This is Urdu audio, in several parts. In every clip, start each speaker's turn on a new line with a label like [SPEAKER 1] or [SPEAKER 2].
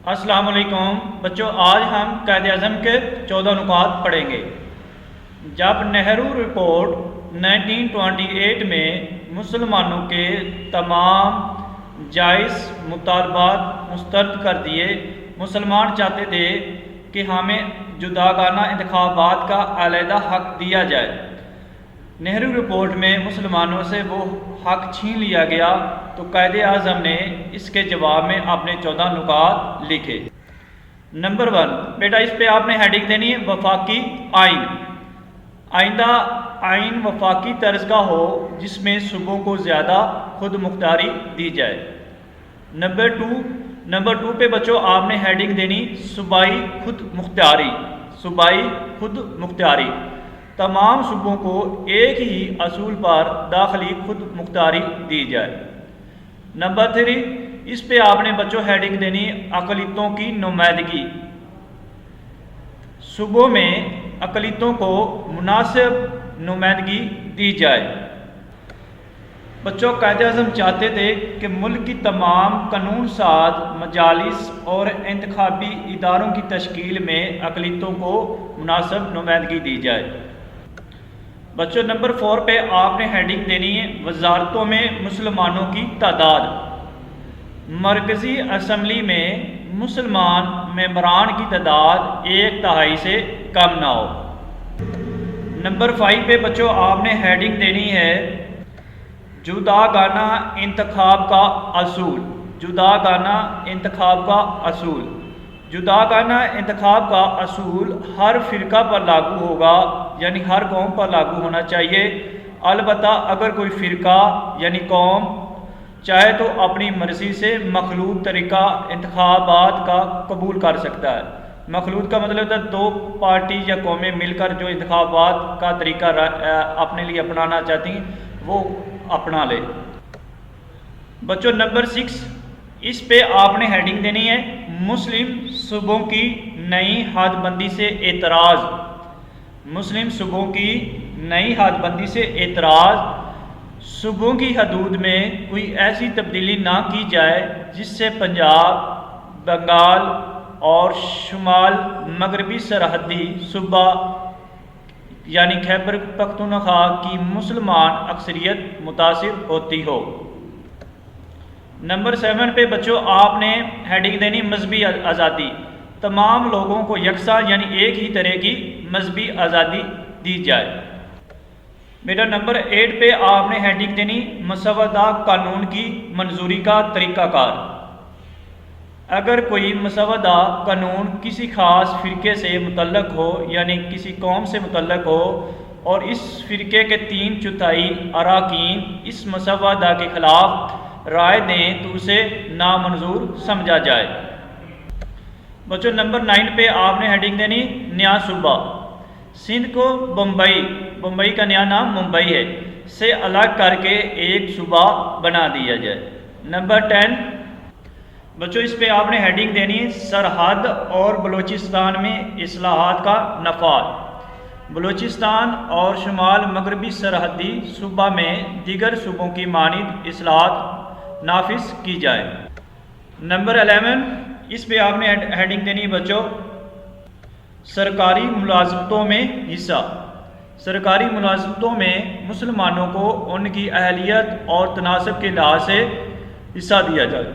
[SPEAKER 1] السلام علیکم بچوں، آج ہم قائد اعظم کے 14 نکات پڑھیں گے۔ جب نہرو رپورٹ 1928 میں مسلمانوں کے تمام جائز مطالبات مسترد کر دیے، مسلمان چاہتے تھے کہ ہمیں جداگانہ انتخابات کا علیحدہ حق دیا جائے۔ نہرو رپورٹ میں مسلمانوں سے وہ حق چھین لیا گیا تو قائد اعظم نے اس کے جواب میں اپنے 14 نکات لکھے۔ نمبر 1 بیٹا، اس پہ آپ نے ہیڈنگ دینی ہے وفاقی آئین۔ آئندہ آئین وفاقی طرز کا ہو جس میں صوبوں کو زیادہ خود مختاری دی جائے۔ نمبر 2 پہ بچوں آپ نے ہیڈنگ دینی صوبائی خود مختاری۔ صوبائی خود مختاری، تمام صوبوں کو ایک ہی اصول پر داخلی خود مختاری دی جائے۔ نمبر 3 اس پہ آپ نے بچوں ہیڈنگ دینی اقلیتوں کی نمائندگی۔ صوبوں میں اقلیتوں کو مناسب نمائندگی دی جائے۔ بچوں، قائد اعظم چاہتے تھے کہ ملک کی تمام قانون ساز مجالس اور انتخابی اداروں کی تشکیل میں اقلیتوں کو مناسب نمائندگی دی جائے۔ بچوں، نمبر 4 پہ آپ نے ہیڈنگ دینی ہے وزارتوں میں مسلمانوں کی تعداد۔ مرکزی اسمبلی میں مسلمان ممبران کی تعداد 1/3 سے کم نہ ہو۔ نمبر 5 پہ بچوں آپ نے ہیڈنگ دینی ہے جداگانہ انتخاب کا اصول۔ جداگانہ انتخاب کا اصول۔ جداگانہ انتخاب کا اصول ہر فرقہ پر لاگو ہوگا، یعنی ہر قوم پر لاگو ہونا چاہیے۔ البتہ اگر کوئی فرقہ یعنی قوم چاہے تو اپنی مرضی سے مخلوط طریقہ انتخابات کا قبول کر سکتا ہے۔ مخلوط کا مطلب ہوتا ہے 2 پارٹی یا قومیں مل کر جو انتخابات کا طریقہ اپنے لیے اپنانا چاہتی ہیں وہ اپنا لے۔ بچوں، نمبر 6 اس پہ آپ نے ہیڈنگ دینی ہے مسلم صوبوں کی نئی حد بندی سے اعتراض۔ مسلم صوبوں کی نئی حد بندی سے اعتراض۔ صوبوں کی حدود میں کوئی ایسی تبدیلی نہ کی جائے جس سے پنجاب، بنگال اور شمال مغربی سرحدی صوبہ یعنی خیبر پختونخوا کی مسلمان اکثریت متاثر ہوتی ہو۔ نمبر 7 پہ بچوں آپ نے ہیڈنگ دینی مذہبی آزادی۔ تمام لوگوں کو یکساں یعنی ایک ہی طرح کی مذہبی آزادی دی جائے۔ بیٹا، نمبر 8 پہ آپ نے ہیڈنگ دینی مسودہ قانون کی منظوری کا طریقہ کار۔ اگر کوئی مسودہ قانون کسی خاص فرقے سے متعلق ہو یعنی کسی قوم سے متعلق ہو اور اس فرقے کے 3/4 اراکین اس مسودہ کے خلاف رائے دیں تو اسے نامنظور سمجھا جائے۔ بچوں، نمبر 9 پہ آپ نے ہیڈنگ دینی نیا صوبہ۔ سندھ کو بمبئی کا نیا نام ممبئی ہے سے الگ کر کے ایک صوبہ بنا دیا جائے۔ نمبر 10 بچوں اس پہ آپ نے ہیڈنگ دینی ہے سرحد اور بلوچستان میں اصلاحات کا نفاذ۔ بلوچستان اور شمال مغربی سرحدی صوبہ میں دیگر صوبوں کی مانند اصلاحات نافذ کی جائے۔ نمبر 11 اس پہ آپ نے ہیڈنگ دینی بچوں سرکاری ملازمتوں میں حصہ۔ سرکاری ملازمتوں میں مسلمانوں کو ان کی اہلیت اور تناسب کے لحاظ سے حصہ دیا جائے۔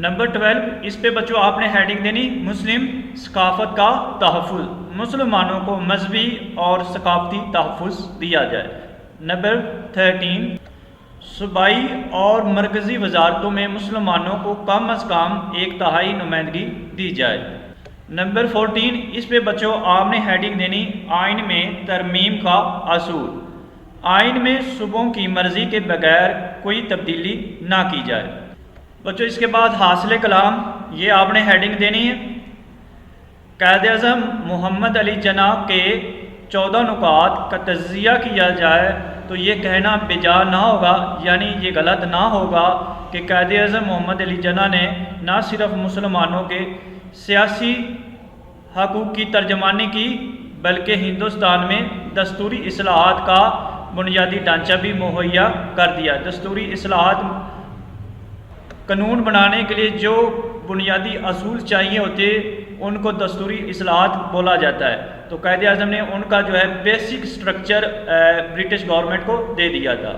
[SPEAKER 1] نمبر 12 اس پہ بچوں آپ نے ہیڈنگ دینی مسلم ثقافت کا تحفظ۔ مسلمانوں کو مذہبی اور ثقافتی تحفظ دیا جائے۔ نمبر 13 صوبائی اور مرکزی وزارتوں میں مسلمانوں کو کم از کم 1/3 نمائندگی دی جائے۔ نمبر 14 اس پہ بچوں آپ نے ہیڈنگ دینی آئین میں ترمیم کا اصول۔ آئین میں صوبوں کی مرضی کے بغیر کوئی تبدیلی نہ کی جائے۔ بچوں اس کے بعد حاصل کلام، یہ آپ نے ہیڈنگ دینی ہے قائد اعظم محمد علی جناح کے 14 نکات کا تجزیہ کیا جائے تو یہ کہنا بجا نہ ہوگا، یعنی یہ غلط نہ ہوگا کہ قائد اعظم محمد علی جناح نے نہ صرف مسلمانوں کے سیاسی حقوق کی ترجمانی کی بلکہ ہندوستان میں دستوری اصلاحات کا بنیادی ڈھانچہ بھی مہیا کر دیا۔ دستوری اصلاحات قانون بنانے کے لیے جو بنیادی اصول چاہیے ہوتے ان کو دستوری اصلاحات بولا جاتا ہے. تو قائد اعظم نے ان کا جو ہے بیسک سٹرکچر برٹش گورنمنٹ کو دے دیا تھا.